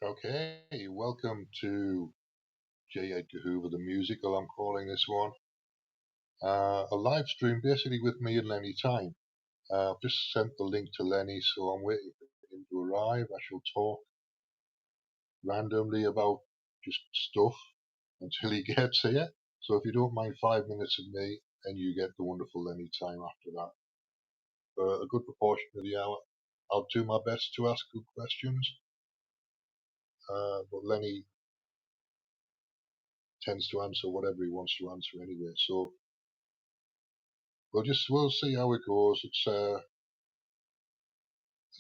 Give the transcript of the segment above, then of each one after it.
Okay, welcome to J. Edgar Hoover, the musical, I'm calling this one. A live stream basically with me and Lenny Time. I've just sent the link to Lenny, so I'm waiting for him to arrive. I shall talk randomly about just stuff until he gets here. So if you don't mind 5 minutes of me, then you get the wonderful Lenny Time after that. For a good proportion of the hour, I'll do my best to ask good questions, but Lenny tends to answer whatever he wants to answer anyway. So we'll see how it goes. This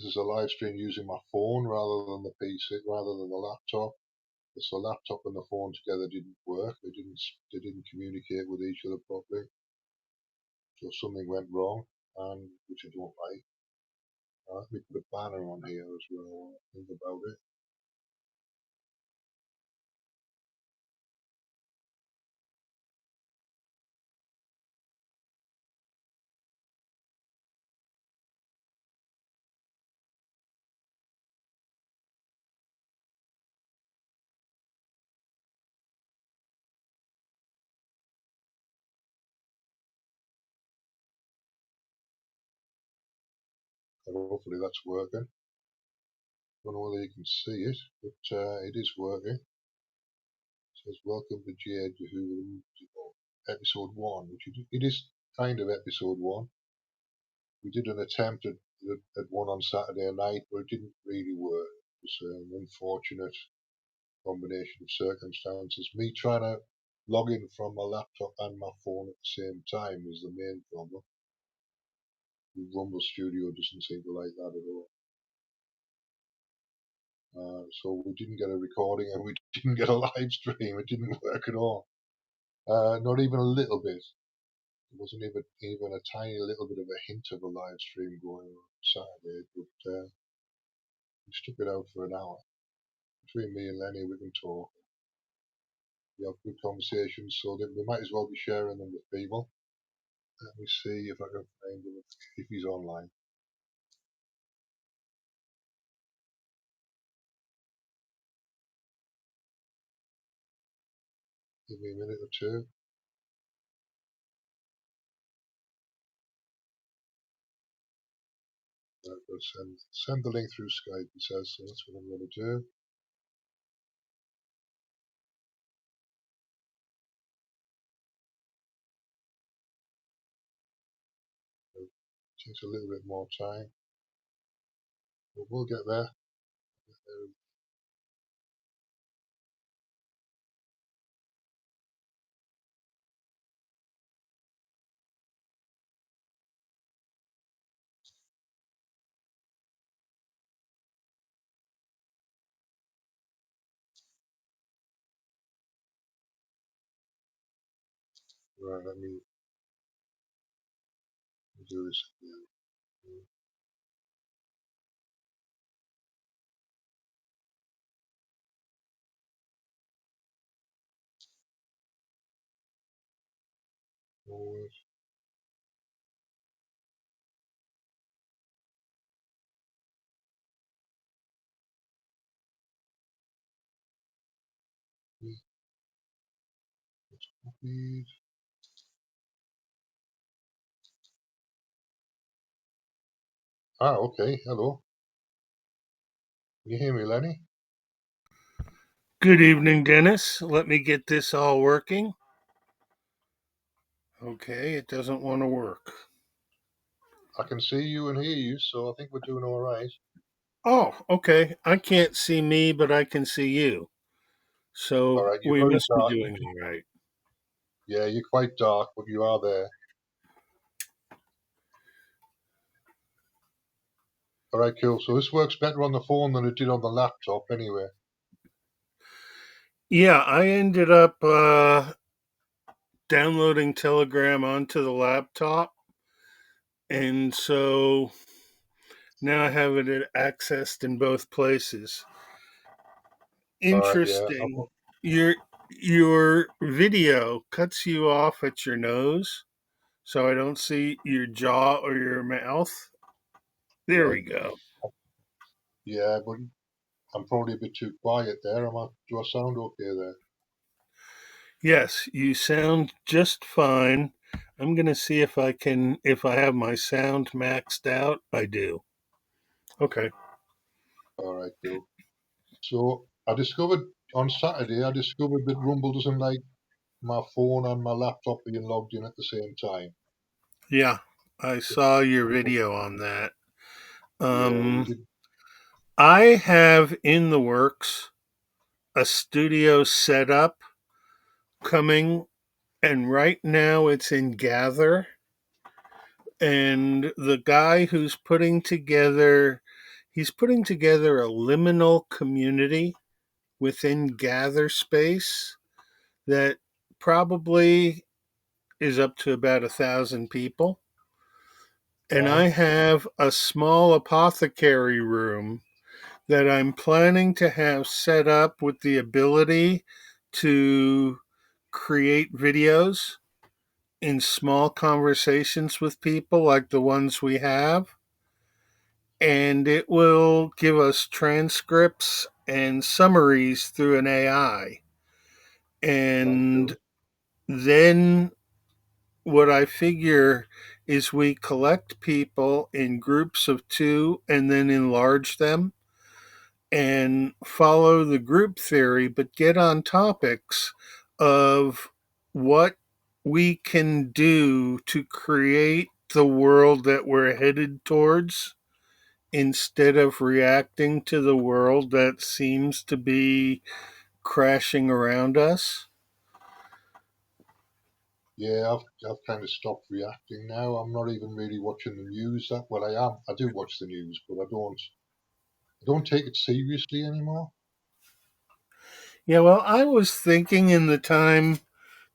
is a live stream using my phone rather than the PC, rather than the laptop. Because the laptop and the phone together didn't work. They didn't communicate with each other properly. So something went wrong, and which I don't like. Let me put a banner on here as well. While I think about it. Hopefully that's working. Don't know whether you can see it, but it is working. It says welcome to J. Edgar Hoover episode 1, which it is kind of episode 1. We did an attempt at one on Saturday night, but it didn't really work. It was an unfortunate combination of circumstances. Me trying to log in from my laptop and my phone at the same time was the main problem. The Rumble Studio doesn't seem to like that at all. So we didn't get a recording and we didn't get a live stream. It didn't work at all. Not even a little bit. There wasn't even a tiny little bit of a hint of a live stream going on Saturday, but we stuck it out for an hour. Between me and Lenny, we can talk. We have good conversations, so that we might as well be sharing them with people. Let me see if I can find him if he's online. Give me a minute or two. I'll send the link through Skype, he says, so that's what I'm going to do. It takes a little bit more time, but we'll get there. Right, let me do this again. Forward. It's copied. Okay. Hello. Can you hear me, Lenny? Good evening, Dennis. Let me get this all working. Okay, it doesn't want to work. I can see you and hear you, so I think we're doing all right. Oh, okay. I can't see me, but I can see you. All So right, you're we very must be dark. doing all right. Yeah, you're quite dark, but you are there. All right, cool. So this works better on the phone than it did on the laptop, anyway. Yeah, I ended up downloading Telegram onto the laptop. And so now I have it accessed in both places. All right, yeah. Interesting. Your video cuts you off at your nose, so I don't see your jaw or your mouth. There Right. we go. Yeah, but I'm probably a bit too quiet there. Do I sound okay there? Yes, you sound just fine. I'm going to see if I have my sound maxed out. I do. Okay. All right, cool. So I discovered that Rumble doesn't like my phone and my laptop being logged in at the same time. Yeah, I saw your video on that. Yeah, we Um, did. I have in the works a studio setup coming, and right now it's in Gather. And the guy he's putting together a liminal community within Gather space that probably is up to about 1,000 people. And Right, I have a small apothecary room that I'm planning to have set up with the ability to create videos in small conversations with people like the ones we have. And it will give us transcripts and summaries through an AI. right, And cool. then what I figure is we collect people in groups of two and then enlarge them and follow the group theory, but get on topics of what we can do to create the world that we're headed towards instead of reacting to the world that seems to be crashing around us. Yeah, I've kind of stopped reacting now. I'm not even really watching the news. That well, I am. I do watch the news, but I don't take it seriously anymore. Yeah, well, I was thinking in the time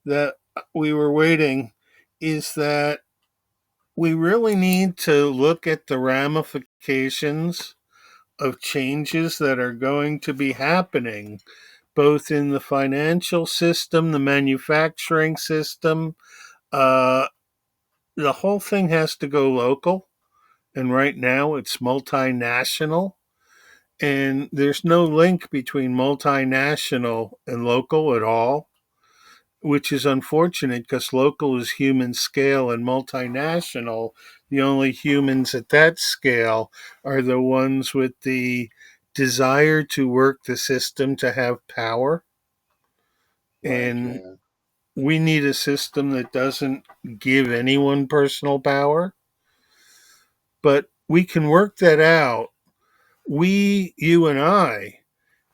that we were waiting is that we really need to look at the ramifications of changes that are going to be happening, both in the financial system, the manufacturing system. Uh, the whole thing has to go local. And right now it's multinational. And there's no link between multinational and local at all, which is unfortunate because local is human scale and multinational, the only humans at that scale are the ones with the desire to work the system to have power. Right, And yeah, we need a system that doesn't give anyone personal power, but we can work that out. You and I,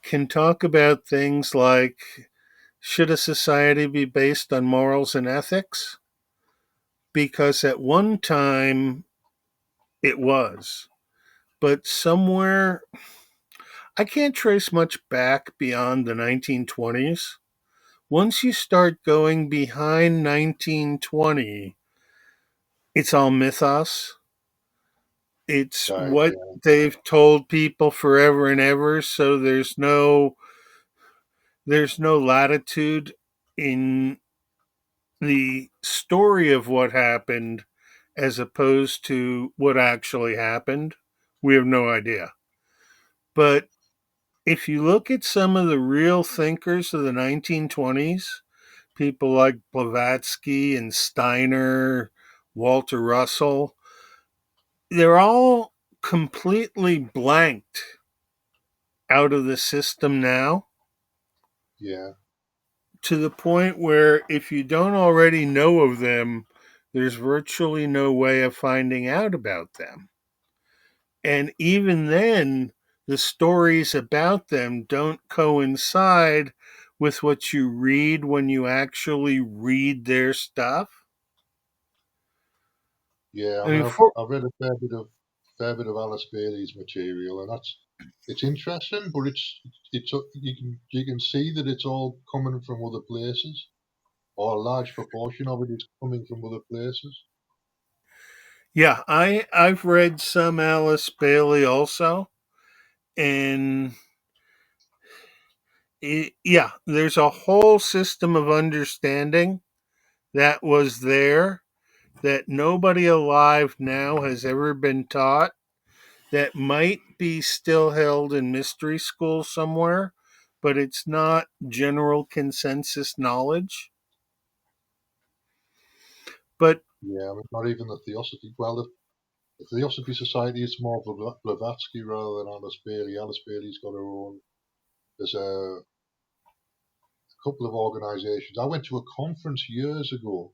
can talk about things like should a society be based on morals and ethics? Because at one time it was. But somewhere, I can't trace much back beyond the 1920s. Once you start going behind 1920, it's all mythos. It's right, what yeah, they've told people forever and ever, so there's no latitude in the story of what happened as opposed to what actually happened. We have no idea. But if you look at some of the real thinkers of the 1920s, people like Blavatsky and Steiner, Walter Russell, they're all completely blanked out of the system now, yeah, to the point where if you don't already know of them, there's virtually no way of finding out about them. And even then, the stories about them don't coincide with what you read when you actually read their stuff. yeah. I I mean, mean, for, I've read a fair bit of Alice Bailey's material, and it's interesting, but it's you can see that it's all coming from other places, or a large proportion of it is coming from other places. yeah, I've read some Alice Bailey also, and yeah, there's a whole system of understanding that was there that nobody alive now has ever been taught that might might be still held in mystery school somewhere, but it's not general consensus knowledge. But Yeah, I mean, not even the Theosophy. Well, the Theosophy Society is more Blavatsky rather than Alice Bailey. Alice Bailey's got her own. There's a couple of organisations. I went to a conference years ago.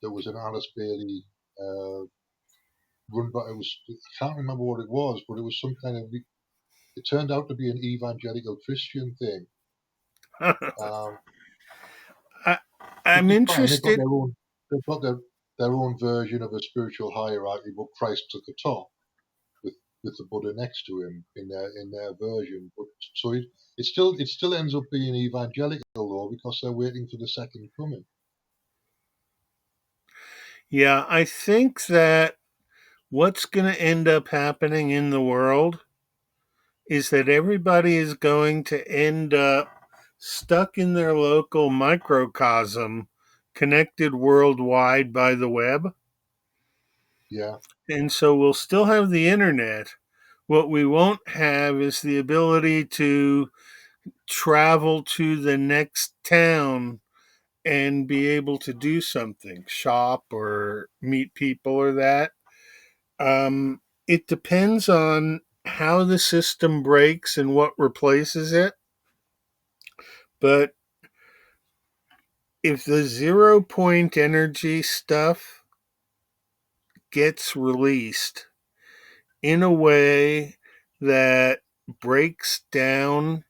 There was an Alice Bailey run by. It was, I can't remember what it was, but it was some kind of. It turned out to be an evangelical Christian thing, um, I, which I'm is fine. They've got interested. their own. They've got their own version of a spiritual hierarchy, but Christ's at the top with the Buddha next to him in their version. But so it still ends up being evangelical though because they're waiting for the second coming. Yeah, I think that what's going to end up happening in the world is that everybody is going to end up stuck in their local microcosm, connected worldwide by the web. Yeah, And so we'll still have the internet. What we won't have is the ability to travel to the next town and be able to do something, shop or meet people or that. It depends on how the system breaks and what replaces it. But if the 0 point energy stuff gets released in a way that breaks down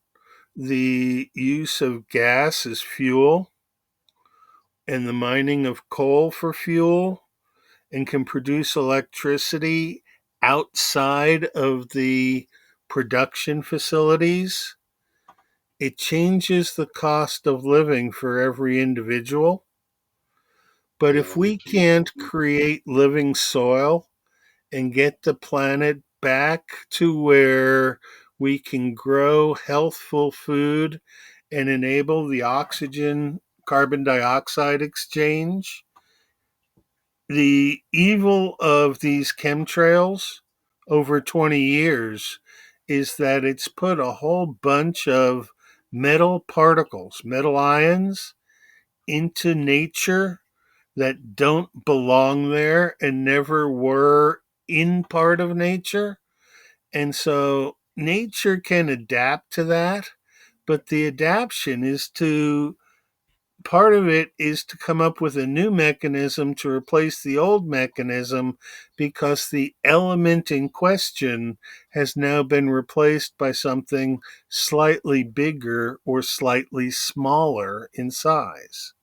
the use of gas as fuel and the mining of coal for fuel and can produce electricity outside of the production facilities, it changes the cost of living for every individual. But yeah, if we can't it- create living soil and get the planet back to where we can grow healthful food and enable the oxygen carbon dioxide exchange, the evil of these chemtrails over 20 years is that it's put a whole bunch of metal particles, metal ions, into nature that don't belong there and never were in part of nature. And so nature can adapt to that, but the adaptation is to part of it is to come up with a new mechanism to replace the old mechanism because the element in question has now been replaced by something slightly bigger or slightly smaller in size.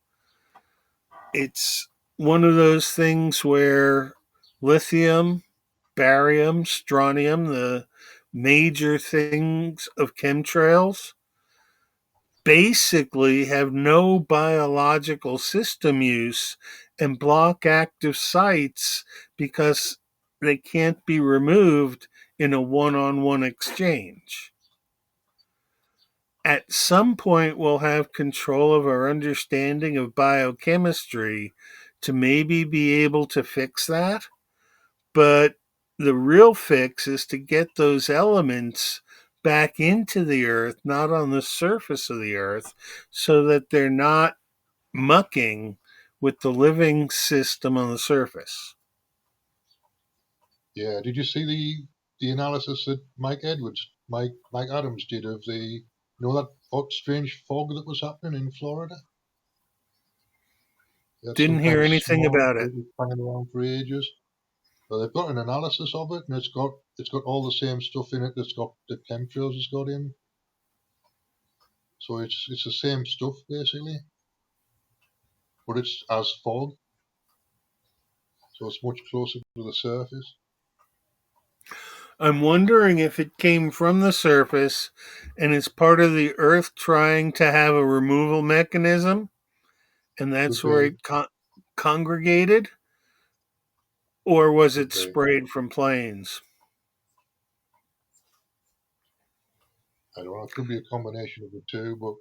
It's one of those things where lithium, barium, strontium, the major things of chemtrails, basically have no biological system use and block active sites because they can't be removed in a one on one exchange. At some point, we'll have control of our understanding of biochemistry to maybe be able to fix that. But the real fix is to get those elements back into the earth, not on the surface of the earth, so that they're not mucking with the living system on the surface. yeah. Did you see the analysis that Mike Adams did of the that strange fog that was happening in Florida? They had some Didn't kind hear of anything smog about it. that was hanging around for ages. But they've got an analysis of it, and it's got all the same stuff in it that's got the chemtrails has got in. So it's the same stuff basically, but it's as fog, so it's much closer to the surface. I'm wondering if it came from the surface and it's part of the earth trying to have a removal mechanism, and Could that's where be, it congregated, or was could it be. sprayed from planes? I don't know. It could be a combination of the two, but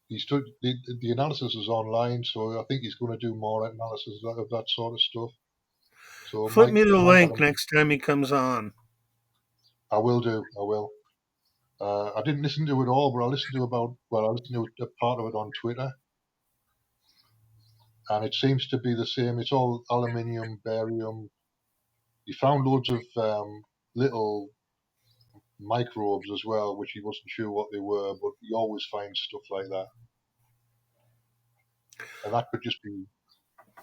the analysis is online, so I think he's going to do more analysis of that sort of stuff. So Flip me the Mike link Adams, next time he comes on. I will do. I will. I didn't listen to it all, but I listened to a part of it on Twitter, and it seems to be the same. It's all aluminium, barium. He found loads of little microbes as well, which he wasn't sure what they were, but he always finds stuff like that, and that could just be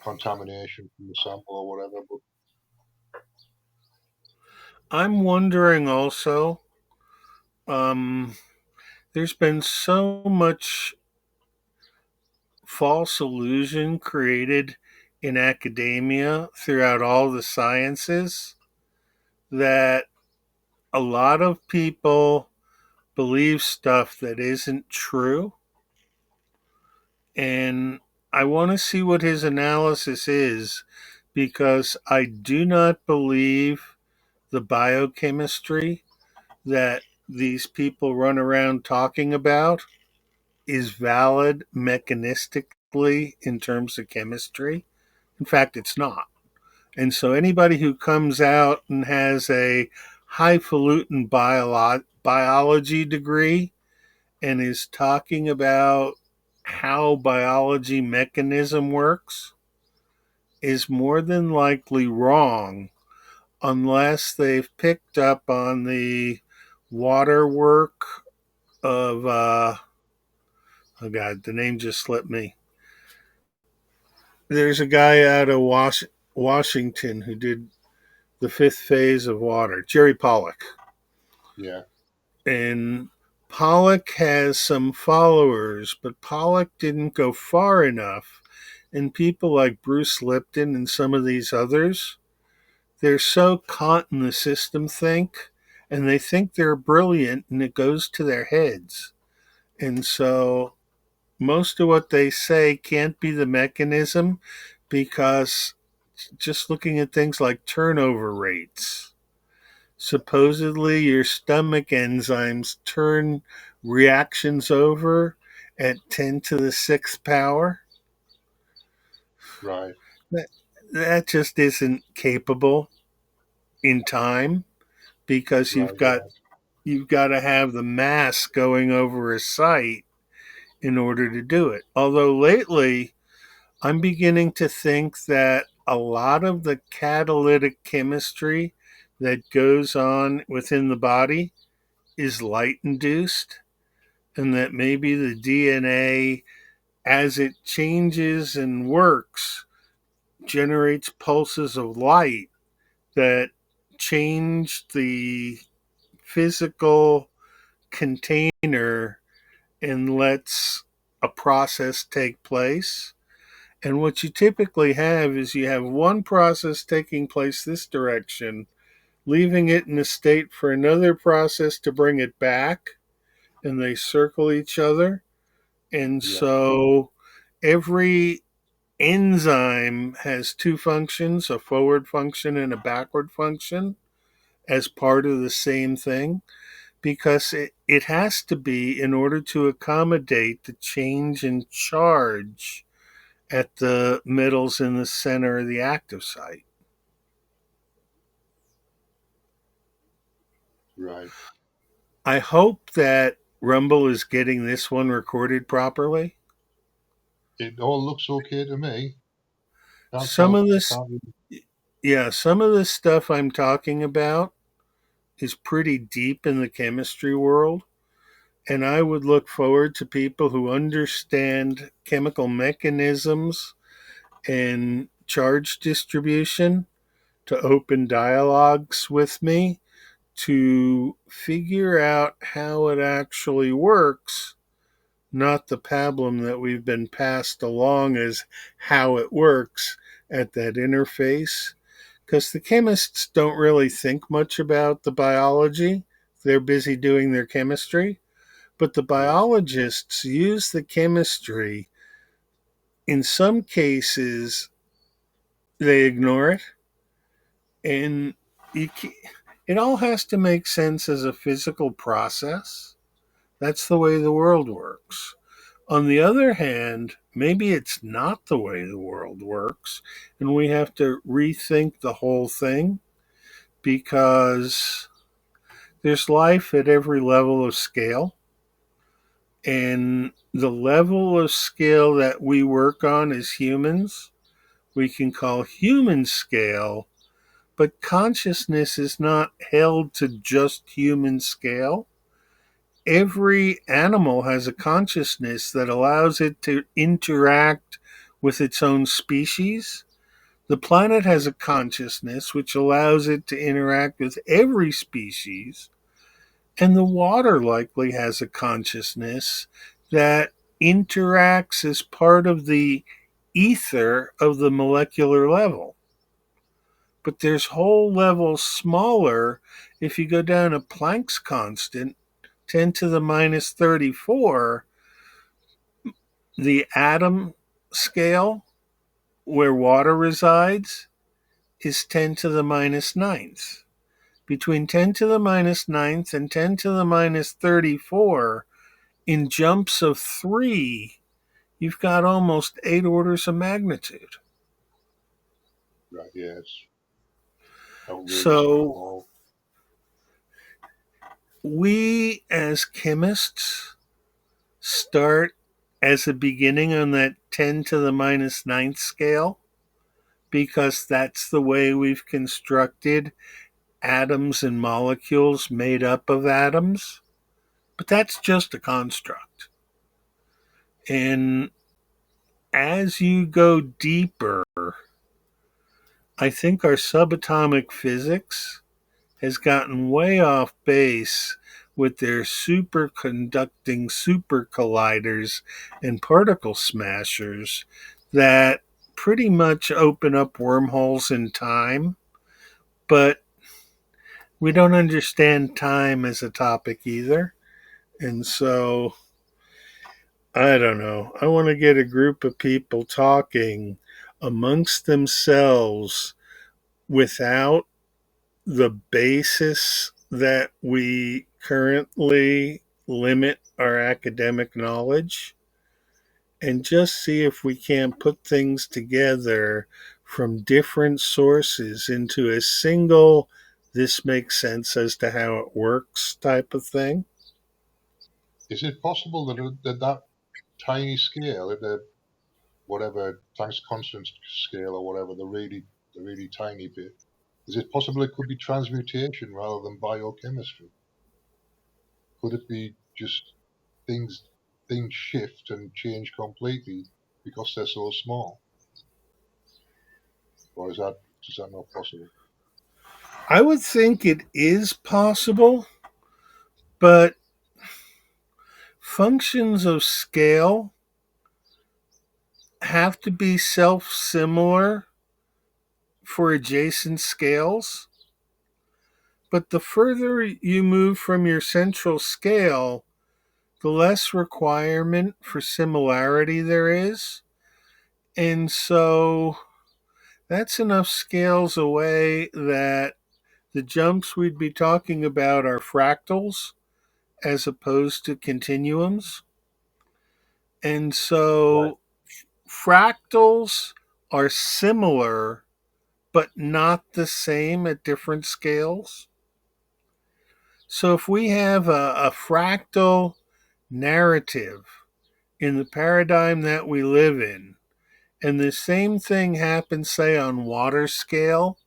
contamination from the sample or whatever. But I'm wondering also, um, there's been so much false illusion created in academia throughout all the sciences that a lot of people believe stuff that isn't true. And I want to see what his analysis is because I do not believe the biochemistry that these people run around talking about is valid mechanistically in terms of chemistry. In fact, it's not. And so anybody who comes out and has a highfalutin biology degree and is talking about how biology mechanism works is more than likely wrong unless they've picked up on the water work of oh god, the name just slipped me. There's a guy out of Washington who did the fifth phase of water, Jerry Pollock. yeah, And Pollock has some followers, but Pollock didn't go far enough. And people like Bruce Lipton and some of these others, they're so caught in the system think, and they think they're brilliant, and it goes to their heads. And so most of what they say can't be the mechanism because just looking at things like turnover rates, supposedly your stomach enzymes turn reactions over at 10 to the sixth power. right, That, that just isn't capable in time because right, right, you've got to have the mass going over a site in order to do it. Although lately I'm beginning to think that a lot of the catalytic chemistry that goes on within the body is light induced, and that maybe the DNA, as it changes and works, generates pulses of light that change the physical container and lets a process take place. And what you typically have is you have one process taking place this direction, leaving it in a state for another process to bring it back, and they circle each other. And yeah, so every enzyme has two functions, a forward function and a backward function, as part of the same thing, because it has to be in order to accommodate the change in charge at the metals in the center of the active site. right. I hope that Rumble is getting this one recorded properly. It all looks okay to me. Can't Some tell. of I this, can't really, yeah, some of the stuff I'm talking about is pretty deep in the chemistry world. And I would look forward to people who understand chemical mechanisms and charge distribution to open dialogues with me to figure out how it actually works, not the pablum that we've been passed along as how it works at that interface. Because the chemists don't really think much about the biology, they're busy doing their chemistry. But the yeah, biologists use the chemistry. In some cases, they ignore it, and you it all has to make sense as a physical process. That's the way the world works. On the other hand, maybe it's not the way the world works, and we have to rethink the whole thing because there's life at every level of scale. And the level of scale that we work on as humans, we can call human scale, but consciousness is not held to just human scale. Every animal has a consciousness that allows it to interact with its own species. The planet has a consciousness which allows it to interact with every species. And the water likely has a consciousness that interacts as part of the ether of the molecular level. But there's whole levels smaller. If you go down to Planck's constant, 10 to the minus 34, the atom scale where water resides is 10 to the minus ninth. Between 10 to the minus ninth and 10 to the minus 34, in jumps of 3, you've got almost 8 orders of magnitude. Right, yes. Outrageously So small. we as chemists start as a beginning on that 10 to the minus ninth scale because that's the way we've constructed atoms and molecules made up of atoms. But that's just a construct. And as you go deeper, I think our subatomic physics has gotten way off base with their superconducting super colliders and particle smashers that pretty much open up wormholes in time, but we don't understand time as a topic either. And so, I don't know. I want to get a group of people talking amongst themselves without the basis that we currently limit our academic knowledge and just see if we can put things together from different sources into a single, this makes sense as to how it works type of thing. Is it possible that tiny scale, at the whatever Planck's constant scale or whatever, the really tiny bit, is it possible it could be transmutation rather than biochemistry? Could it be just things things shift and change completely because they're so small? Or is that not possible? I would think it is possible, but functions of scale have to be self similar for adjacent scales. But the further you move from your central scale, the less requirement for similarity there is. And so that's enough scales away that the jumps we'd be talking about are fractals as opposed to continuums. And Right. so fractals are similar but not the same at different scales. So if we have a fractal narrative in the paradigm that we live in, and the same thing happens, say, on water scale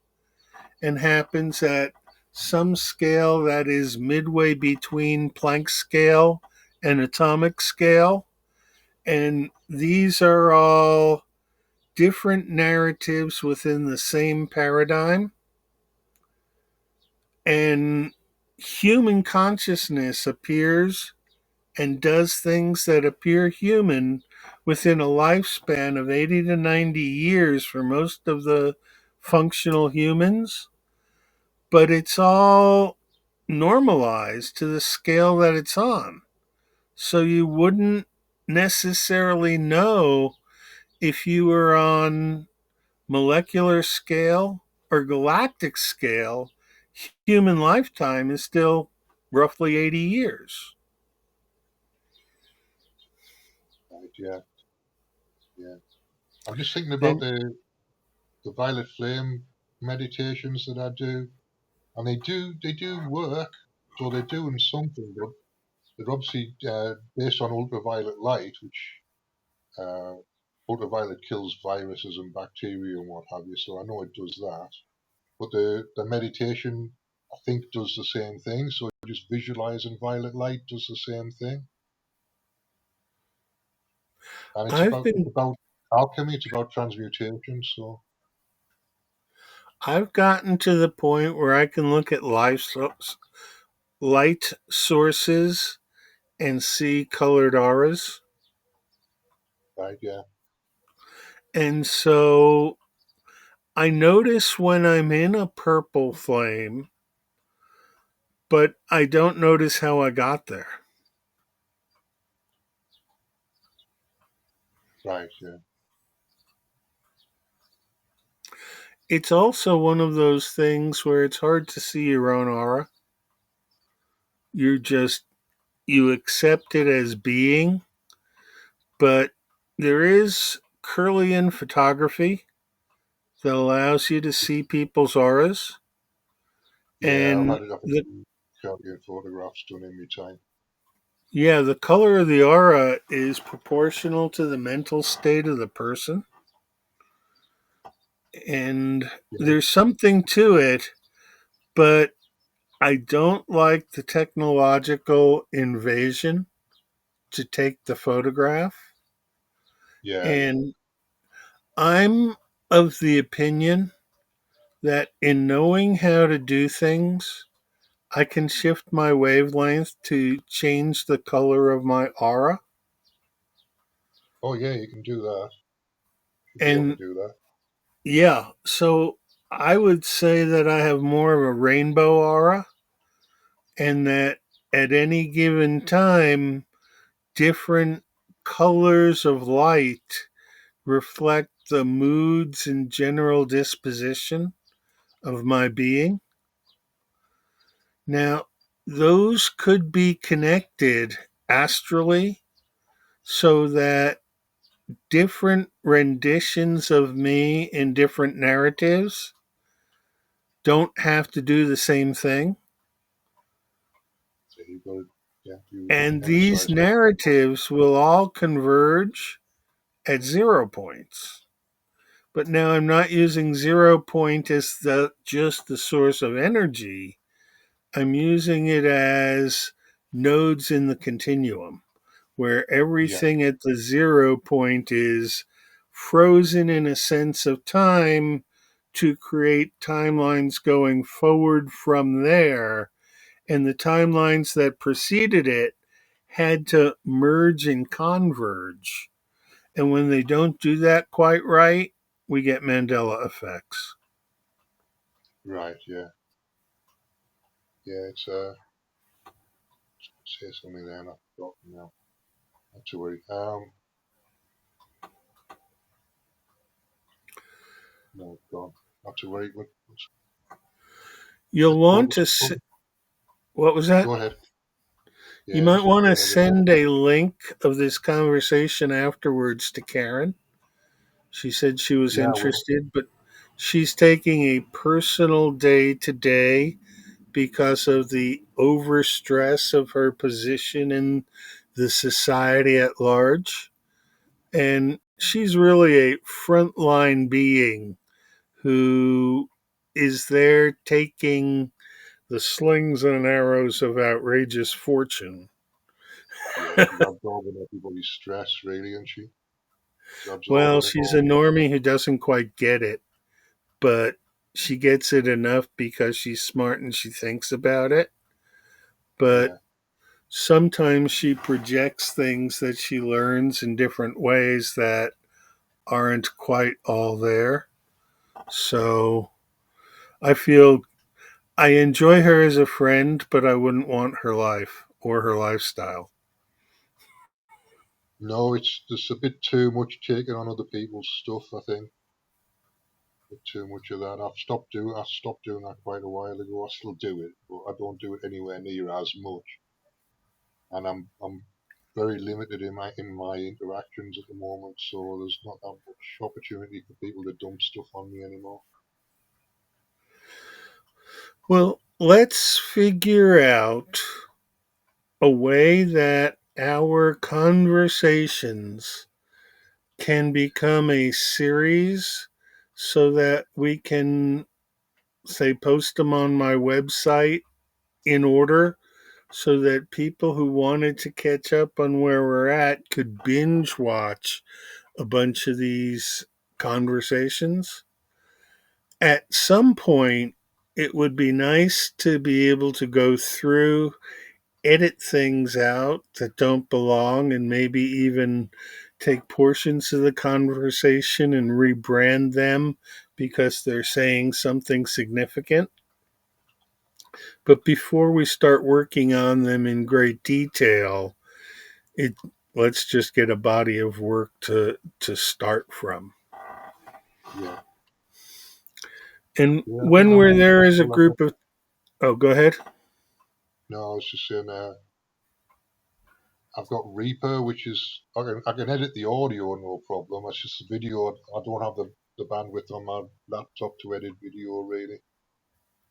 and happens at some scale that is midway between Planck scale and atomic scale, and these are all different narratives within the same paradigm, and human consciousness appears and does things that appear human within a lifespan of 80 to 90 years for most of the functional humans, but it's all normalized to the scale that it's on. So you wouldn't necessarily know if you were on molecular scale or galactic scale. Human lifetime is still roughly 80 years. Right, yeah, yeah. I'm just thinking about And the violet flame meditations that I do, and they do work. So they're doing something, but they're obviously based on ultraviolet light, which uh, ultraviolet kills viruses and bacteria and what have you. So I know it does that. But the meditation, I think, does the same thing. So just visualizing violet light does the same thing, and it's I've about been alchemy. It's about transmutation. So I've gotten to the point where I can look at light sources and see colored auras. right, yeah, And so I notice when I'm in a purple flame, but I don't notice how I got there. right, yeah, It's also one of those things where it's hard to see your own aura. You're just, you accept it as being, but there is Kirlian photography that allows you to see people's auras. yeah. I've And had it. I've had the some Caribbean photographs done in my time. yeah, the color of the aura is proportional to the mental state of the person. And Yeah, there's something to it, but I don't like the technological invasion to take the photograph. yeah, yeah. And I'm of the opinion that in knowing how to do things, I can shift my wavelength to change the color of my aura. Oh, yeah, you can do that. Should be able to And do that. yeah, so I would say that I have more of a rainbow aura, and that at any given time, different colors of light reflect the moods and general disposition of my being. Now, those could be connected astrally so that different renditions of me in different narratives don't have to do the same thing. So you've got to, yeah, you And these emphasize what. narratives will all converge at 0 points. But now I'm not using 0 point as just the source of energy. I'm using it as nodes in the continuum, where Yeah, everything at the 0 point is frozen in a sense of time to create timelines going forward from there. And the timelines that preceded it had to merge and converge. And when they don't do that quite right, we get Mandela effects. right, yeah, yeah. It's say something there, and I've forgotten now. Not to worry. No, it's gone. Not to worry. You'll What want was to, it called? what was that? Go ahead. You Yeah, might just want go to ahead. Yeah, send a link of this conversation afterwards to Karen. She said she was yeah. Well, interested, but she's taking a personal day today because of the overstress of her position in the society at large. And she's really a frontline being who is there taking the slings and arrows of outrageous fortune. yeah. She's absorbing everybody's stress, really, isn't she? She's Well, absorbing it she's a all. normie who doesn't quite get it, but she gets it enough because she's smart and she thinks about it. But Yeah. sometimes she projects things that she learns in different ways that aren't quite all there. So I feel I enjoy her as a friend, but I wouldn't want her life or her lifestyle. No, it's just a bit too much taking on other people's stuff. I think a bit too much of that. I stopped doing that quite a while ago. I still do it, but I don't do it anywhere near as much. And I'm very limited in my interactions at the moment. So there's not that much opportunity for people to dump stuff on me anymore. Well, let's figure out a way that our conversations can become a series so that we can, say, post them on my website in order so that people who wanted to catch up on where we're at could binge watch a bunch of these conversations. At some point, it would be nice to be able to go through, edit things out that don't belong, and maybe even take portions of the conversation and rebrand them because they're saying something significant. But before we start working on them in great detail, it let's just get a body of work to start from. Yeah, And yeah. I think when I'm we're on there as a several of them. group of, oh, go ahead. No, I was just saying. I've got Reaper, which is I can edit the audio no problem. It's just the video. I don't have the bandwidth on my laptop to edit video really,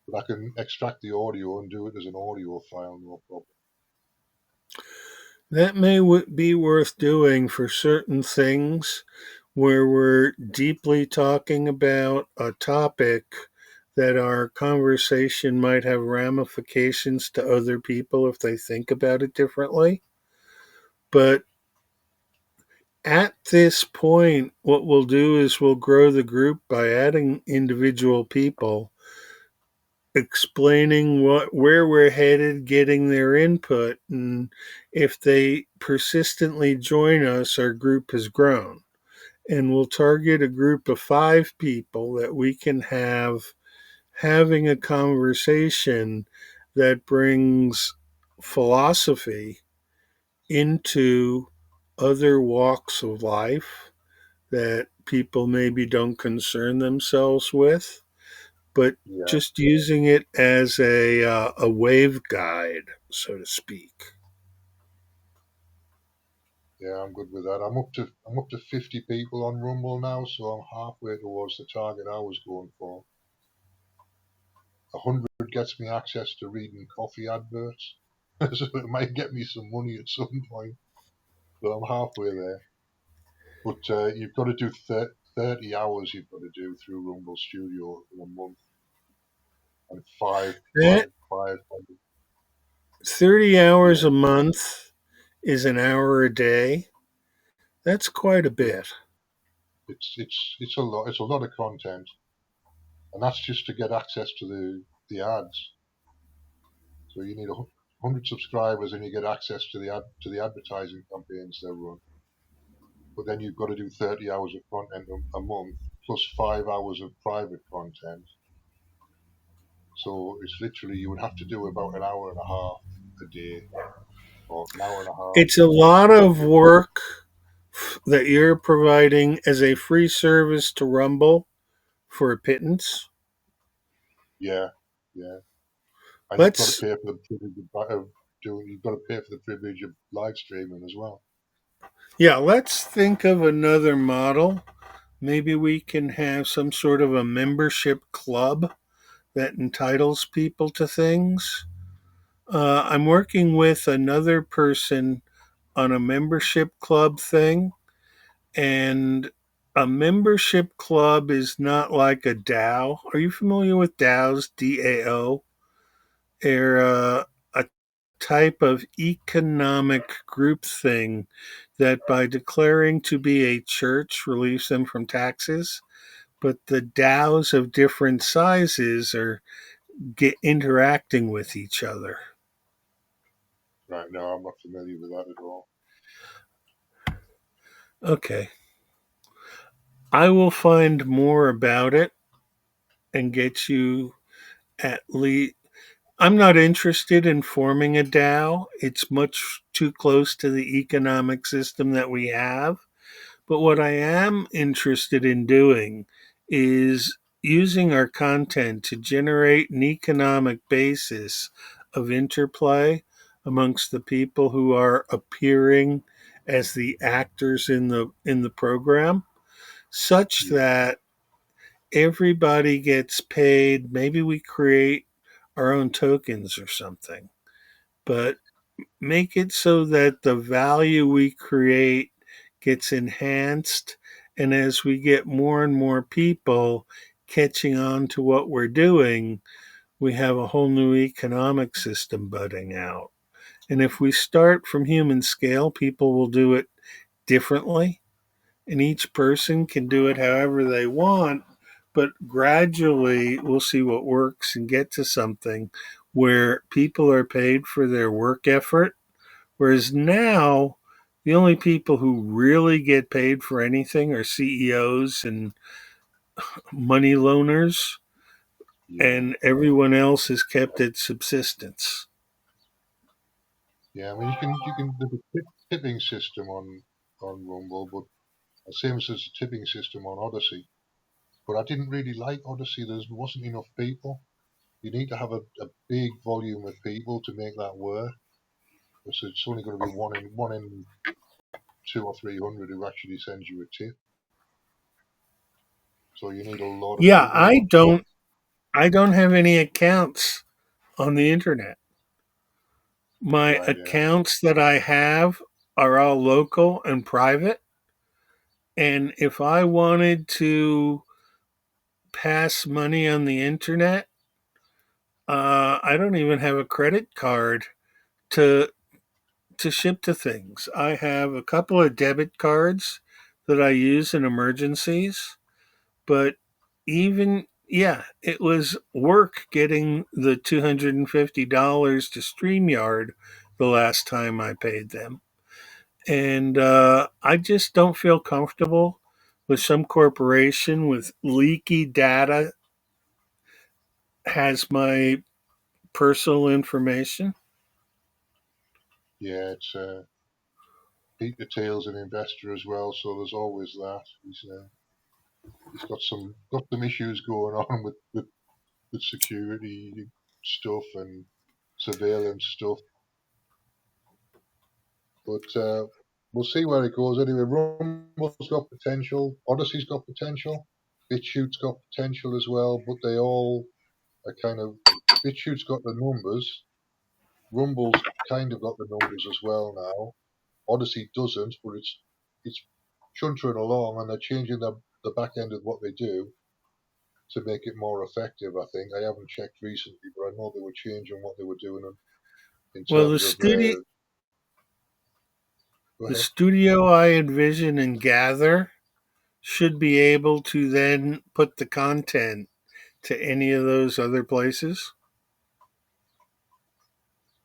but I can extract the audio and do it as an audio file no problem. That may be worth doing for certain things where we're deeply talking about a topic that our conversation might have ramifications to other people if they think about it differently. But at this point, what we'll do is we'll grow the group by adding individual people, explaining where we're headed, getting their input, and if they persistently join us, our group has grown. And we'll target a group of 5 people that we can have having a conversation that brings philosophy into other walks of life that people maybe don't concern themselves with, but Yeah, just using it as a wave guide, so to speak. yeah, I'm good with that. I'm up to 50 people on Rumble now, so I'm halfway towards the target I was going for. 100 gets me access to reading coffee adverts, so it might get me some money at some point. But I'm halfway there. But you've got to do 30 hours. You've got to do through Rumble Studio in a month, and That 500. 30 hours Yeah, a month is an hour a day. That's quite a yeah. bit. It's a lot. It's a lot of content, and that's just to get access to the ads. So you need 100 subscribers, and you get access to the advertising campaigns they run. But then you've got to do 30 hours of content a month plus 5 hours of private content. So it's literally you would have to do about an hour and a half a day, or an hour and a half. It's a lot of work that you're providing as a free service to Rumble for a pittance. Yeah, yeah. And you've got to Let's pay for the privilege of doing. You've got to pay for the privilege of live streaming as well. let's think of another model. Maybe we can have some sort of a membership club that entitles people to things. I'm working with another person on a membership club thing, and a membership club is not like a DAO. Are you familiar with DAOs? DAO? They're a type of economic group thing that, by declaring to be a church, relieves them from taxes. But the DAOs of different sizes are interacting with each other. Right now, I'm not familiar with that at all. Okay. I will find more about it and get you at least. I'm not interested in forming a DAO. It's much too close to the economic system that we have. But what I am interested in doing is using our content to generate an economic basis of interplay amongst the people who are appearing as the actors in the program, such Yeah, that everybody gets paid. Maybe we create our own tokens or something, but make it so that the value we create gets enhanced. And as we get more and more people catching on to what we're doing, we have a whole new economic system budding out. And if we start from human scale, people will do it differently, and each person can do it however they want. But gradually, we'll see what works and get to something where people are paid for their work effort. Whereas now, the only people who really get paid for anything are CEOs and money loaners, Yeah, and everyone else is kept at subsistence. yeah. I mean, you can there's a tipping system on Rumble, but the same as there's a tipping system on Odyssey. But I didn't really like Odyssey. There wasn't enough people. You need to have a big volume of people to make that work. Because it's only going to be one in 200 or 300 who actually sends you a tip. So you need a lot of Yeah, people. I don't have any accounts on the internet. My Right, yeah. accounts that I have are all local and private. And if I wanted to pass money on the internet, I don't even have a credit card to ship to things. I have a couple of debit cards that I use in emergencies, but even yeah, it was work getting the $250 to StreamYard the last time I paid them. And I just don't feel comfortable with some corporation with leaky data has my personal information. Yeah, it's Peter Thiel's an investor as well, so there's always that. He's got some issues going on with security stuff and surveillance stuff. But we'll see where it goes. Anyway, Rumble's got potential. Odyssey's got potential. BitChute's got potential as well. But they all are kind of. BitChute's got the numbers. Rumble's kind of got the numbers as well now. Odyssey doesn't, but it's chuntering along, and they're changing the back end of what they do to make it more effective. I think I haven't checked recently, but I know they were changing what they were doing in Well, terms of. Go the ahead. studio I envision and gather should be able to then put the content to any of those other places.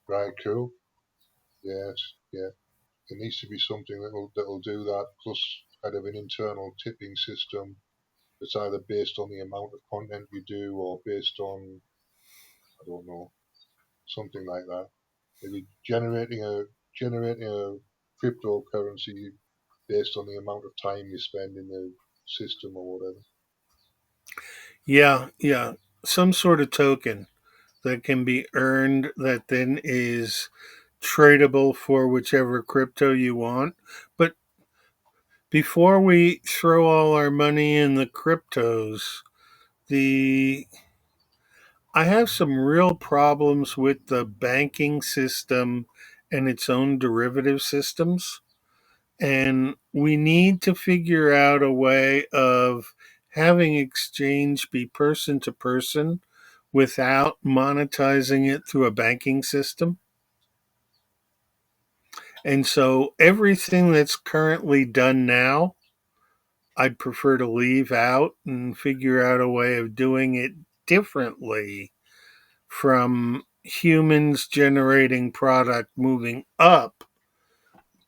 Right, cool. Yes, yeah. It needs to be something that'll do that, plus kind of an internal tipping system that's either based on the amount of content you do or based on, I don't know, something like that. Maybe generating a cryptocurrency based on the amount of time you spend in the system or whatever. Yeah, yeah. Some sort of token that can be earned that then is tradable for whichever crypto you want. But before we throw all our money in the cryptos, the I have some real problems with the banking system and its own derivative systems. And we need to figure out a way of having exchange be person to person without monetizing it through a banking system. And so everything that's currently done now, I'd prefer to leave out and figure out a way of doing it differently from humans generating product moving up,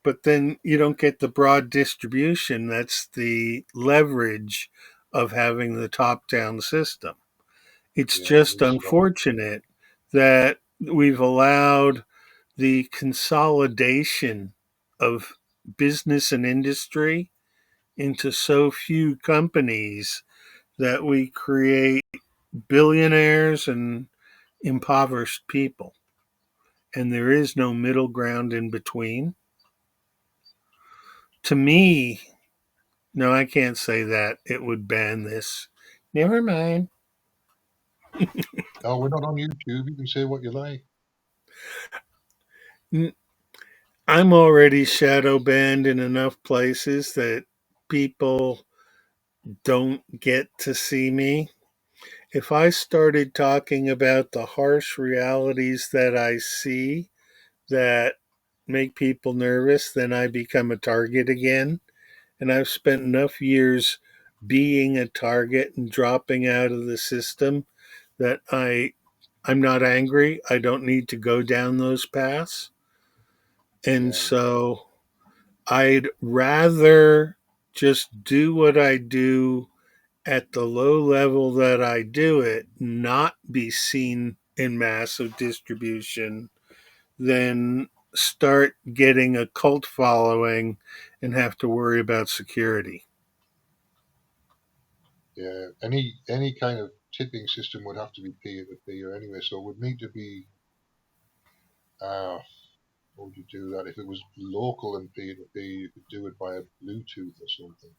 but then you don't get the broad distribution. That's the leverage of having the top down system. It's Yeah, just unfortunate that we've allowed the consolidation of business and industry into so few companies that we create billionaires and impoverished people. And there is no middle ground in between. To me, no, I can't say that. It would ban this. Never mind. Oh, we're not on YouTube. You can say what you like. I'm already shadow banned in enough places that people don't get to see me. If I started talking about the harsh realities that I see that make people nervous, then I become a target again. And I've spent enough years being a target and dropping out of the system that I'm not angry. I don't need to go down those paths. And Yeah, so I'd rather just do what I do at the low level that I do it, not be seen in massive distribution, than start getting a cult following and have to worry about security. yeah. Any kind of tipping system would have to be peer to peer anyway. So it would need to be. Uh, how would you do that? If it was local and peer to peer, you could do it by a Bluetooth or something.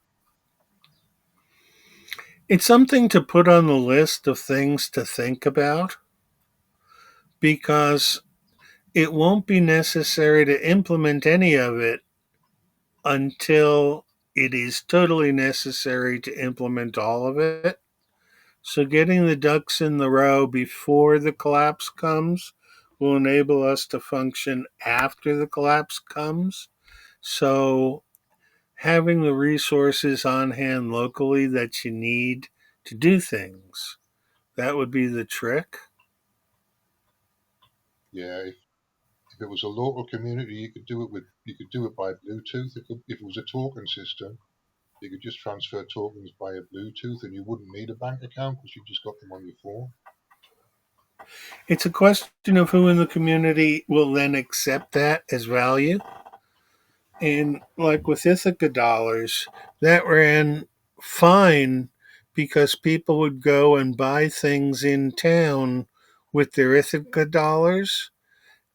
It's something to put on the list of things to think about because it won't be necessary to implement any of it until it is totally necessary to implement all of it. So, getting the ducks in the row before the collapse comes will enable us to function after the collapse comes. So, having the resources on hand locally that you need to do things, that would be the trick. Yeah, if it was a local community, you could do it by Bluetooth. If it was a token system, you could just transfer tokens via Bluetooth, and you wouldn't need a bank account because you just got them on your phone. It's a question of who in the community will then accept that as value. And like with Ithaca dollars, that ran fine because people would go and buy things in town with their Ithaca dollars.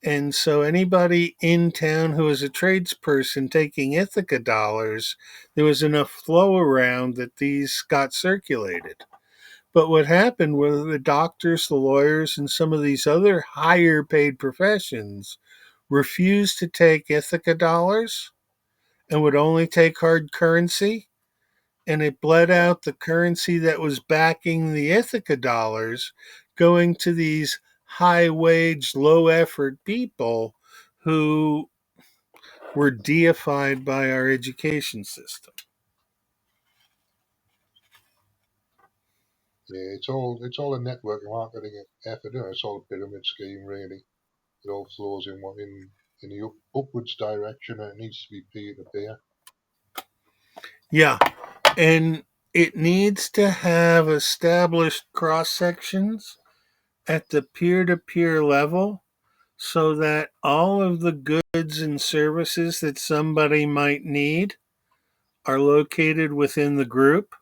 And so anybody in town who was a tradesperson taking Ithaca dollars, there was enough flow around that these got circulated. But what happened were the doctors, the lawyers, and some of these other higher paid professions refused to take Ithaca dollars and would only take hard currency. And it bled Yeah, out the currency that was backing the Ithaca dollars going to these high wage, low effort people who were deified by our education system. yeah. It's all a network marketing effort. It's all a pyramid scheme, really. It all flows in the upwards direction, and it needs to be peer to peer. Yeah. And it needs to have established cross sections at the peer to peer level so that all of the goods and services that somebody might need are located within the group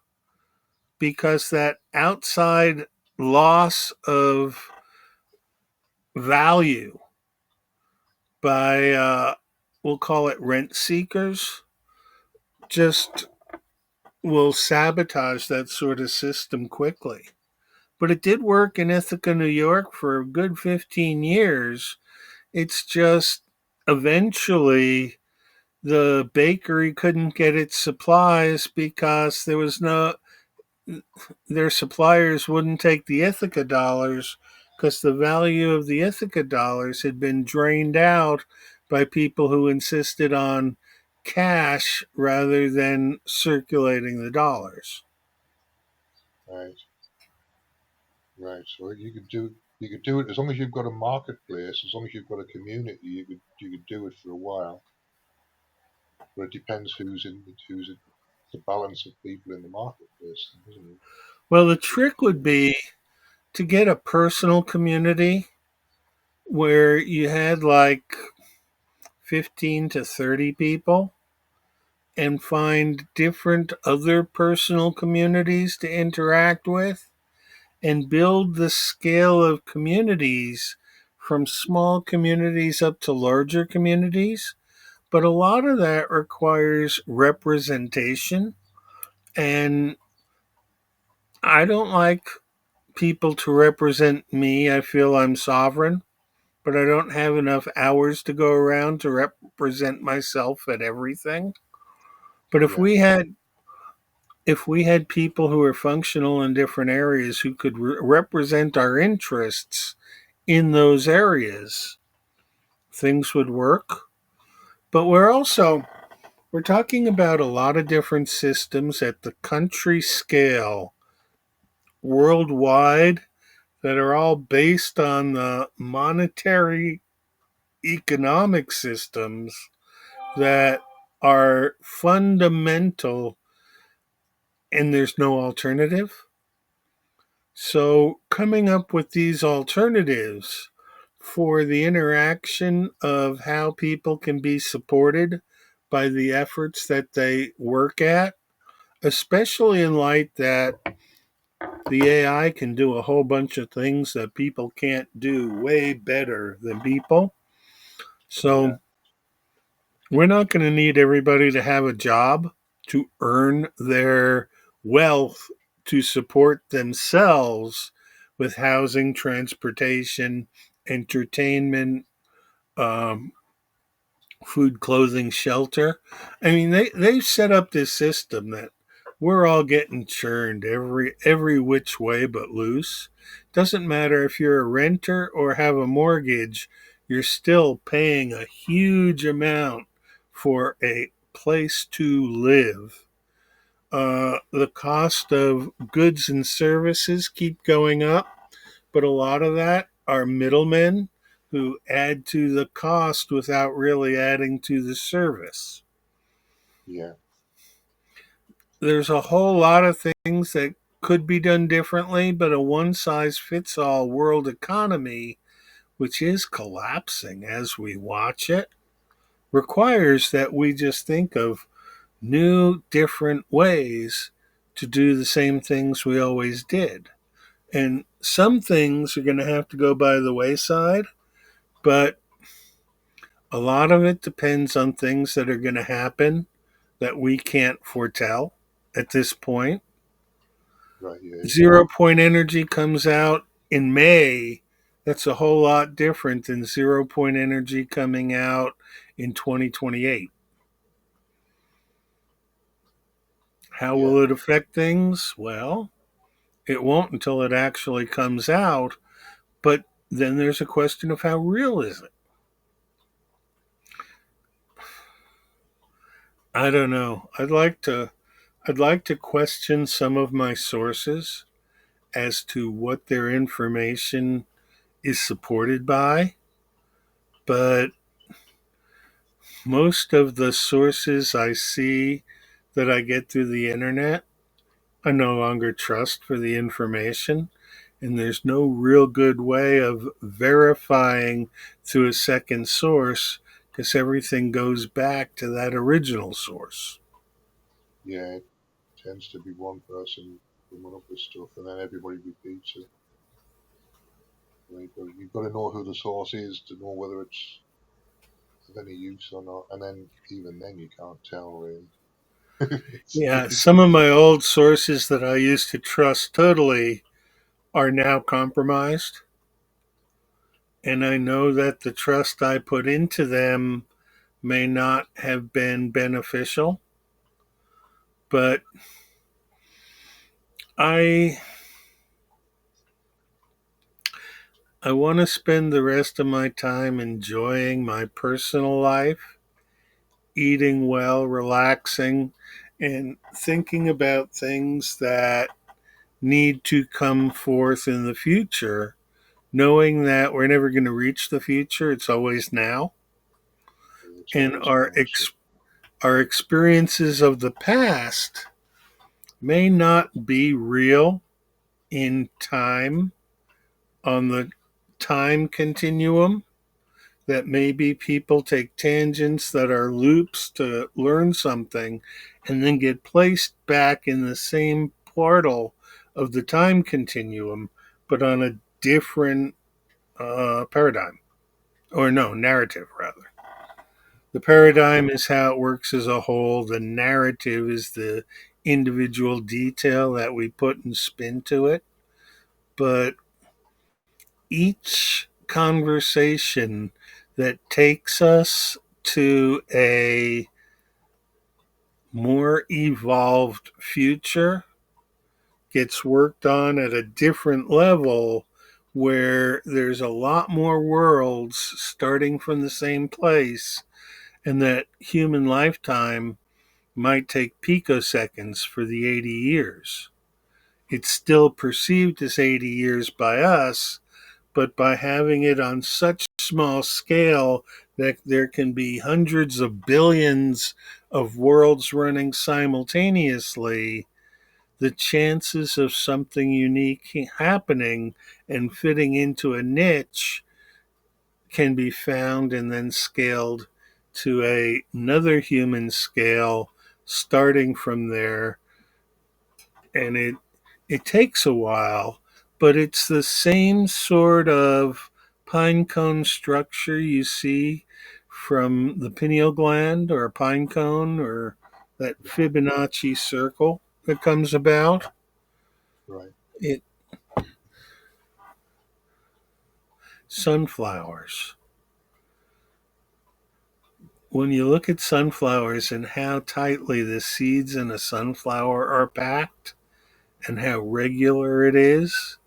because that outside loss of value by, we'll call it rent seekers, just will sabotage that sort of system quickly. But it did work in Ithaca, New York for a good 15 years. It's just eventually the bakery couldn't get its supplies because there was no, their suppliers wouldn't take the Ithaca dollars because the value of the Ithaca dollars had been drained out by people who insisted on cash rather than circulating the dollars. Right, right. So you could do it as long as you've got a marketplace, as long as you've got a community. You could do it for a while, but it depends who's in the balance of people in the marketplace, doesn't it? Well, the trick would be to get a personal community where you had like 15 to 30 people and find different other personal communities to interact with and build the scale of communities from small communities up to larger communities. But a lot of that requires representation. And I don't like people to represent me. I feel I'm sovereign, but I don't have enough hours to go around to represent myself at everything. But Yeah, if we had people who are functional in different areas who could represent our interests in those areas, things would work. But we're talking about a lot of different systems at the country scale worldwide that are all based on the monetary economic systems that are fundamental, and there's no alternative. So, coming up with these alternatives for the interaction of how people can be supported by the efforts that they work at, especially in light that the AI can do a whole bunch of things that people can't do way better than people. yeah, So, we're not going to need everybody to have a job to earn their wealth to support themselves with housing, transportation, entertainment, um, food, clothing, shelter. I mean, they've set up this system that we're all getting churned every which way but loose. Doesn't matter if you're a renter or have a mortgage, you're still paying a huge amount for a place to live. The cost of goods and services keep going up, but a lot of that are middlemen who add to the cost without really adding to the service. yeah, There's a whole lot of things that could be done differently, but a one size fits all world economy, which is collapsing as we watch it, requires that we just think of new, different ways to do the same things we always did. And some things are going to have to go by the wayside, but a lot of it depends on things that are going to happen that we can't foretell at this point. right, yeah, Zero point energy comes out in May. That's a whole lot different than zero point energy coming out in 2028. How yeah, will it affect things? Well, it won't until it actually comes out, but then there's a question of how real is it? I don't know. I'd like to question some of my sources as to what their information is supported by, but most of the sources I see that I get through the internet, I no longer trust for the information. And there's no real good way of verifying through a second source because everything goes back to that original source. yeah. It tends to be one person coming up with stuff, and then everybody repeats it. You've got to know who the source is to know whether it's of any use or not, and then even then you can't tell really. Yeah, It's some of my old sources that I used to trust totally are now compromised. And I know that the trust I put into them may not have been beneficial, but I I want to spend the rest of my time enjoying my personal life, eating well, relaxing, and thinking about things that need to come forth in the future, knowing that we're never going to reach the future, it's always now. And always now. So our experiences of the past may not be real in time on the time continuum, that maybe people take tangents that are loops to learn something and then get placed back in the same portal of the time continuum, but on a different paradigm, or no, narrative rather. The yeah, paradigm is how it works as a whole, the narrative is the individual detail that we put and spin to it. but each conversation that takes us to a more evolved future gets worked on at a different level where there's a lot more worlds starting from the same place, and that human lifetime might take picoseconds for the 80 years. It's still perceived as 80 years by us, but by having it on such small scale that there can be hundreds of billions of worlds running simultaneously, the chances of something unique happening and fitting into a niche can be found and then scaled to another human scale starting from there. And it takes a while, but it's the same sort of pine cone structure you see from the pineal gland or a pine cone, or that Yeah. Fibonacci circle that comes about. Right. It Sunflowers. When you look at sunflowers and how tightly the seeds in a sunflower are packed and how regular it is,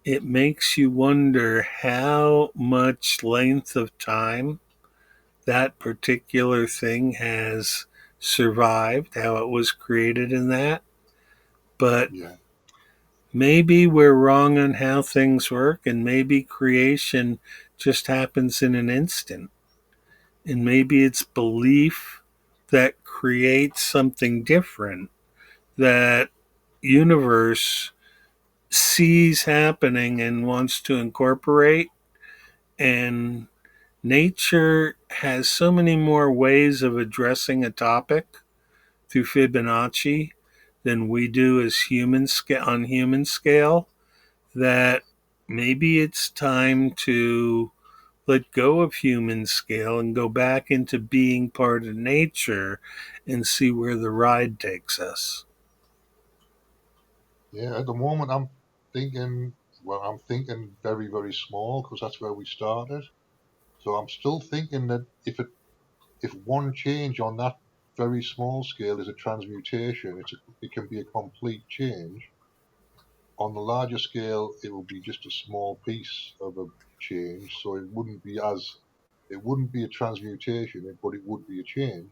it makes you wonder how much length of time that particular thing has survived, how it was created in that. But Yeah. maybe we're wrong on how things work, and maybe creation just happens in an instant. And maybe it's belief that creates something different, that universe sees happening and wants to incorporate. And nature has so many more ways of addressing a topic through Fibonacci than we do as on human scale, that maybe it's time to let go of human scale and go back into being part of nature and see where the ride takes us. Yeah. At the moment, I'm thinking. Well, I'm thinking very, very small because that's where we started. So I'm still thinking that if one change on that very small scale is a transmutation, it can be a complete change. On the larger scale, it will be just a small piece of a change, so it wouldn't be a transmutation, but it would be a change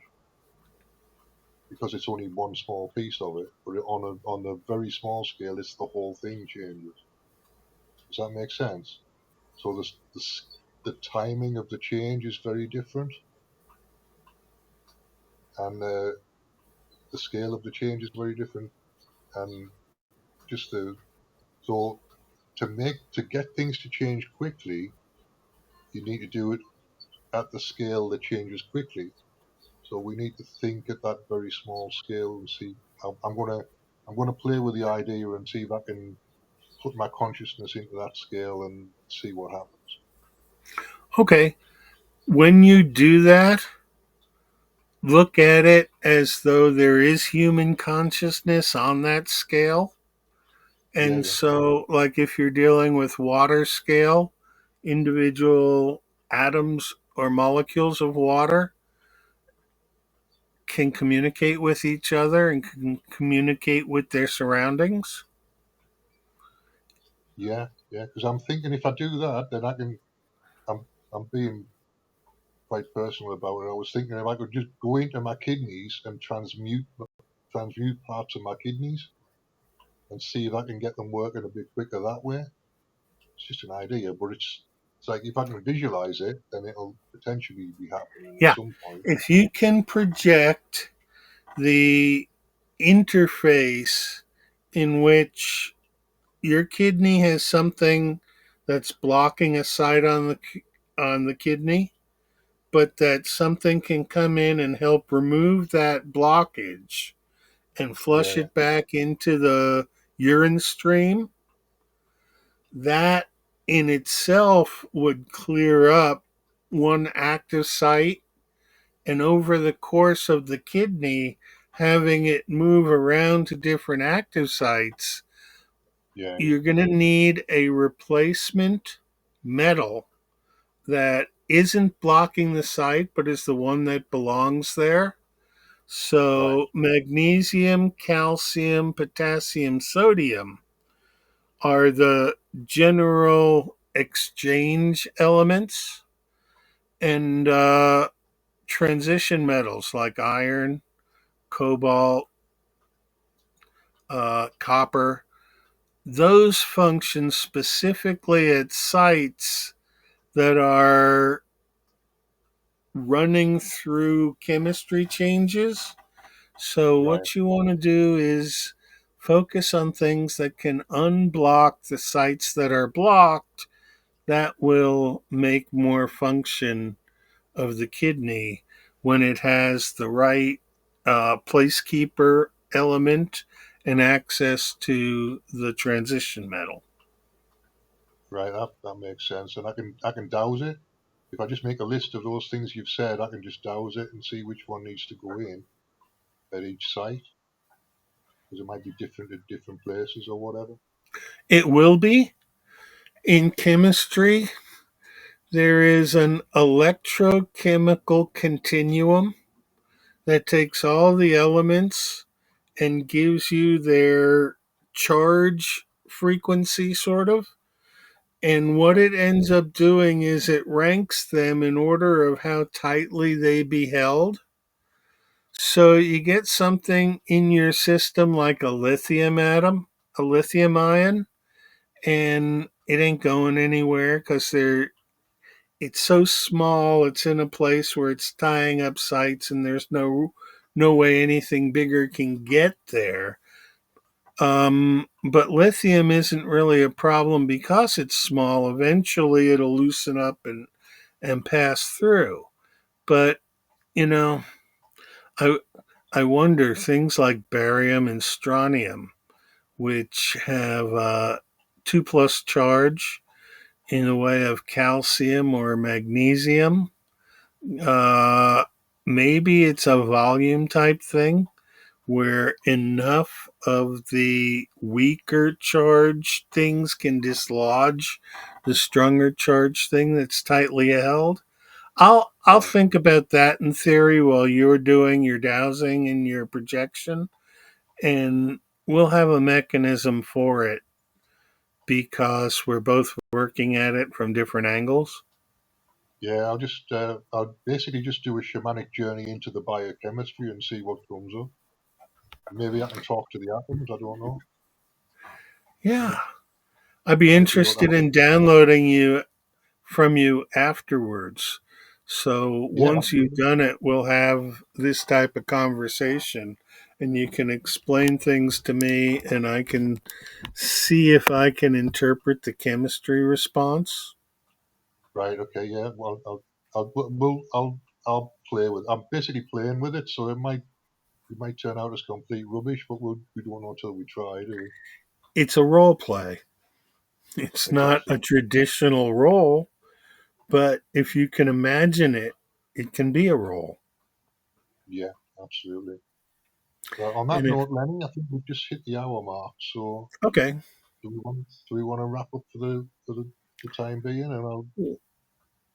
because it's only one small piece of it. But on a very small scale, it's the whole thing changes. Does that make sense? So the timing of the change is very different, and the scale of the change is very different, and just the so to get things to change quickly, you need to do it at the scale that changes quickly. So we need to think at that very small scale and see. I'm gonna I'm gonna play with the idea and see if I can put my consciousness into that scale and see what happens. Okay, when you do that, look at it as though there is human consciousness on that scale. Yeah, And yeah, so, like if you're dealing with water scale, individual atoms or molecules of water can communicate with each other and can communicate with their surroundings. yeah. Because I'm thinking if I do that, then I can. I'm being quite personal about it. I was thinking if I could just go into my kidneys and transmute parts of my kidneys and see if I can get them working a bit quicker that way. It's just an idea, but it's like if I can visualize it, then it'll potentially be happening at Yeah. some point. If you can project the interface in which your kidney has something that's blocking a site on the kidney, but that something can come in and help remove that blockage and flush Yeah, it back into the urine stream, that in itself would clear up one active site. And over the course of the kidney, having it move around to different active sites Yeah, you're going to need a replacement metal that isn't blocking the site but is the one that belongs there. right, So, magnesium, calcium, potassium, sodium are the general exchange elements, and transition metals like iron, cobalt, copper, those function specifically at sites that are running through chemistry changes. So, right, what you want to do is focus on things that can unblock the sites that are blocked. That will make more function of the kidney when it has the right placekeeper element and access to the transition metal. right. That makes sense. And I can dowse it. If I just make a list of those things you've said, I can just dowse it and see which one needs to go in at each site, because it might be different at different places or whatever. It will be. In chemistry, there is an electrochemical continuum that takes all the elements and gives you their charge frequency, sort of. And what Right, it ends up doing is it ranks them in order of how tightly they be held. So you get something in your system like a lithium atom, a lithium ion, and it ain't going anywhere because it's so small. It's in a place where it's tying up sites, and there's no way anything bigger can get there. But lithium isn't really a problem because it's small. Eventually, it'll loosen up and pass through. But you know, I I wonder things like barium and strontium, which have two plus charge in the way of calcium or magnesium. Uh, Maybe it's a volume type thing where enough of the weaker charge things can dislodge the stronger charge thing that's tightly held. I'll right. think about that in theory while you're doing your dowsing and your projection, and we'll have a mechanism for it because we're both working at it from different angles. Yeah, I'll basically just do a shamanic journey into the biochemistry and see what comes up. Maybe I can talk to the atoms. I don't know. Yeah, I'd be Might be able interested to. in downloading you from you afterwards. So Yeah, once you've done it, we'll have this type of conversation and you can explain things to me and I can see if I can interpret the chemistry response. right. Okay. Yeah. Well, I'll play with. I'm basically playing with it, so it might turn out as complete rubbish, but we don't know until we try, do we? It's a role play. It's It's not a absolutely. traditional role, but if you can imagine it, it can be a role. Yeah, absolutely. Well, on that And if note, Lenny, I think we've just hit the hour mark. So okay, do we want to wrap up for the time being? And I'll.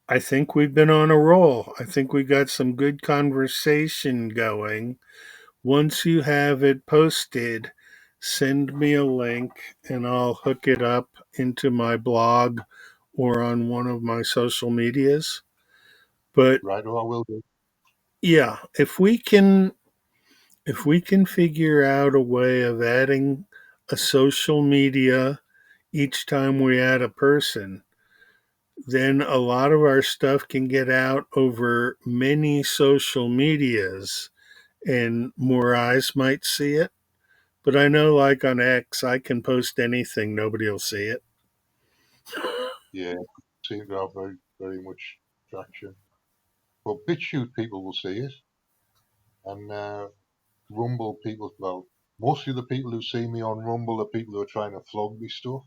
I think we've been on a roll. I think we got some good conversation going. Once you have it posted, send me a link and I'll hook it up into my blog or on one of my social medias. But Right, or I will do. yeah, if we can figure out a way of adding a social media each time we add a person, then a lot of our stuff can get out over many social medias and more eyes might see it. But I know, like on X, I can post anything, nobody will see it. Yeah, seem to have very, very much traction. Well, BitChute people will see it, and Rumble people. Well, most of the people who see me on Rumble are people who are trying to flog me stuff,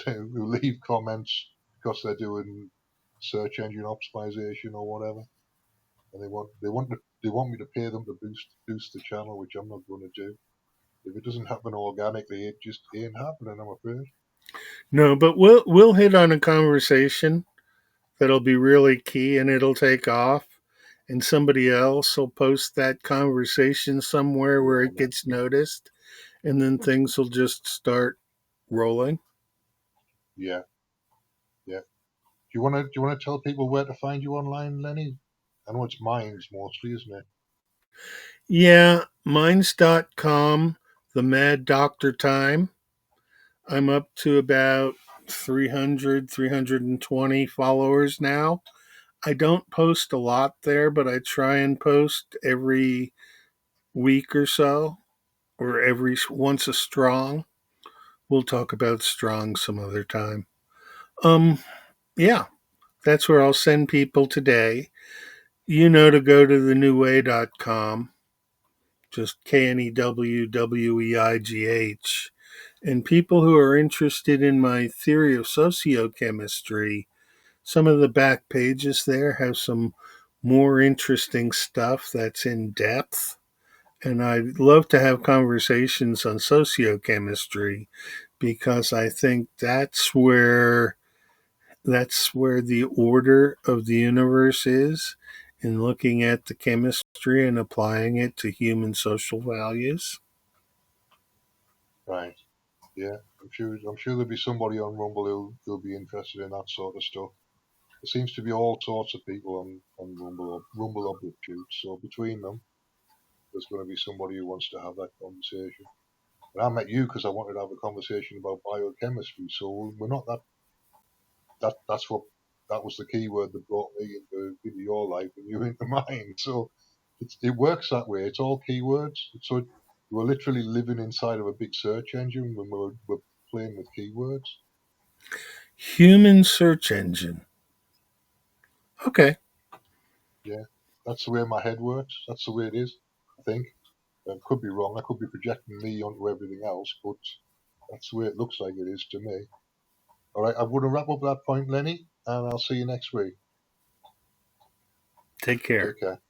who leave comments because they're doing search engine optimization or whatever, and they want me to pay them to boost the channel, which I'm not going to do. If it doesn't happen organically, it just ain't happening, I'm afraid. No, but we'll hit on a conversation that'll be really key and it'll take off. And somebody else will post that conversation somewhere where Yeah, it gets noticed, and then things will just start rolling. yeah, yeah. Do you wanna tell people where to find you online, Lenny? I know it's Minds mostly, isn't it? Yeah, minds.com, the Mad Doctor Time. I'm up to about 300, 320 followers now. I don't post a lot there, but I try and post every week or so, or every once a strong. We'll talk about strong some other time. Um, yeah, that's where I'll send people today. You know to go to thenewway.com, just KNEWWEIGH. And people who are interested in my theory of sociochemistry, some of the back pages there have some more interesting stuff that's in depth. And I'd love to have conversations on sociochemistry because I think that's where the order of the universe is in looking at the chemistry and applying it to human social values. Right. Yeah. I'm sure there'll be somebody on Rumble who'll be interested in that sort of stuff. There seems to be all sorts of people on Rumble offshoots. So between them, there's going to be somebody who wants to have that conversation. And I met you because I wanted to have a conversation about biochemistry. So we're not that's what that was the key word that brought me into your life and you into mine. So it works that way. It's all keywords. So we're literally living inside of a big search engine when we're playing with keywords. Human search engine. Okay, Yeah, that's the way my head works. That's the way it is. I think. Could be wrong. I could be projecting me onto everything else, but that's the way it looks like it is to me. All right, I'm going to wrap up that point, Lenny, and I'll see you next week. take care. Take care.